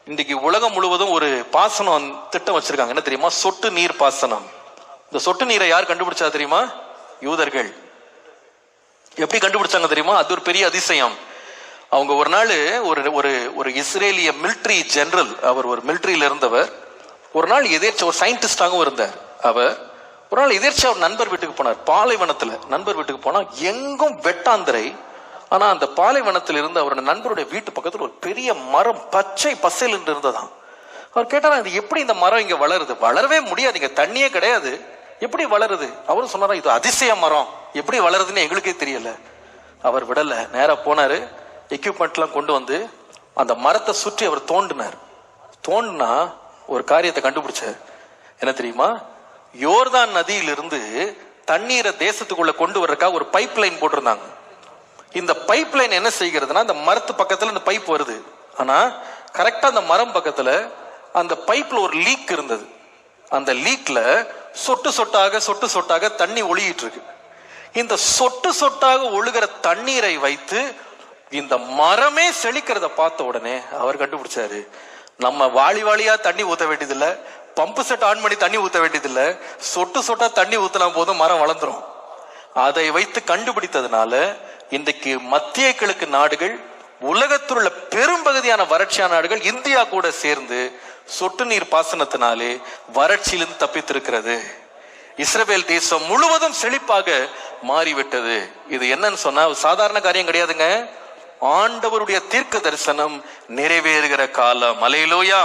இன்றைக்கு உலகம் முழுவதும் ஒரு பாசனம் திட்டம் வச்சிருக்காங்க. என்ன தெரியுமா? சொட்டு நீர் பாசனம். இந்த சொட்டு நீரை யார் கண்டுபிடிச்சா தெரியுமா? யூதர்கள். எப்படி கண்டுபிடிச்சாங்க தெரியுமா? அது ஒரு பெரிய அதிசயம். அவங்க ஒரு நாள் ஒரு இஸ்ரேலிய மிலிட்ரி ஜெனரல், அவர் ஒரு மிலிட்ரியில இருந்தவர், ஒரு நாள் எதிர்த்து ஒரு சயின்டிஸ்டாகவும் இருந்தார். அவர் ஒரு நாள் எதிர்த்து அவர் நண்பர் வீட்டுக்கு போனார். பாலைவனத்துல நண்பர் வீட்டுக்கு போனா எங்கும் வெட்டாந்தரை. ஆனா அந்த பாலைவனத்தில் இருந்து அவருடைய நண்பருடைய வீட்டு பக்கத்துல ஒரு பெரிய மரம் பச்சை பசையில் என்று இருந்ததாம். அவர் கேட்டாரா, இது எப்படி இந்த மரம் இங்க வளருது? வளரவே முடியாது, இங்க தண்ணியே கிடையாது, எப்படி வளருது? அவரும் சொன்னாரா, இது அதிசய மரம், எப்படி வளருதுன்னு எங்களுக்கே தெரியல. அவர் விடல, நேரா போனாரு, எக்யூப்மெண்ட் எல்லாம் கொண்டு வந்து அந்த மரத்தை சுற்றி அவர் தோண்டினார். தோண்டினா ஒரு காரியத்தை கண்டுபிடிச்சார். என்ன தெரியுமா? யோர்தான் நதியிலிருந்து தண்ணீரை தேசத்துக்குள்ள கொண்டு வர்றதுக்காக ஒரு பைப் லைன் போட்டிருந்தாங்க. இந்த பைப் லைன் என்ன செய்கிறதுனா, அந்த மரத்து பக்கத்துல இந்த பைப் வருது. ஆனா கரெக்டா அந்த மரம் பக்கத்துல அந்த பைப்ல ஒரு லீக் இருந்தது. அந்த லீக்ல சொட்டு சொட்டாக தண்ணி ஒழுகிட்டு இருக்கு. இந்த சொட்டு சொட்டாக ஒழுகிற தண்ணீரை வைத்து இந்த மரமே செழிக்கிறத பார்த்த உடனே அவர் கண்டுபிடிச்சாரு, நம்ம வாளியா தண்ணி ஊத்த வேண்டியதில்லை, பம்பு செட் ஆன் பண்ணி தண்ணி ஊத்த வேண்டியதில்லை, சொட்டு சொட்டா தண்ணி ஊத்தினா போதும் மரம் வளர்ந்துரும். அதை வைத்து கண்டுபிடித்ததுனால இன்றைக்கு மத்திய கிழக்கு நாடுகள், உலகத்தில் உள்ள பெரும்பகுதியான வறட்சியான நாடுகள், இந்தியா கூட சேர்ந்து சொட்டு நீர் பாசனத்தினாலே வறட்சியிலிருந்து தப்பித்திருக்கிறது. இஸ்ரவேல் தேசம் முழுவதும் செழிப்பாக மாறிவிட்டது. இது என்னன்னு சொன்னா சாதாரண காரியம் கிடையாதுங்க. ஆண்டவருடைய தீர்க்க தரிசனம் நிறைவேறுகிற காலம். அல்லேலூயா.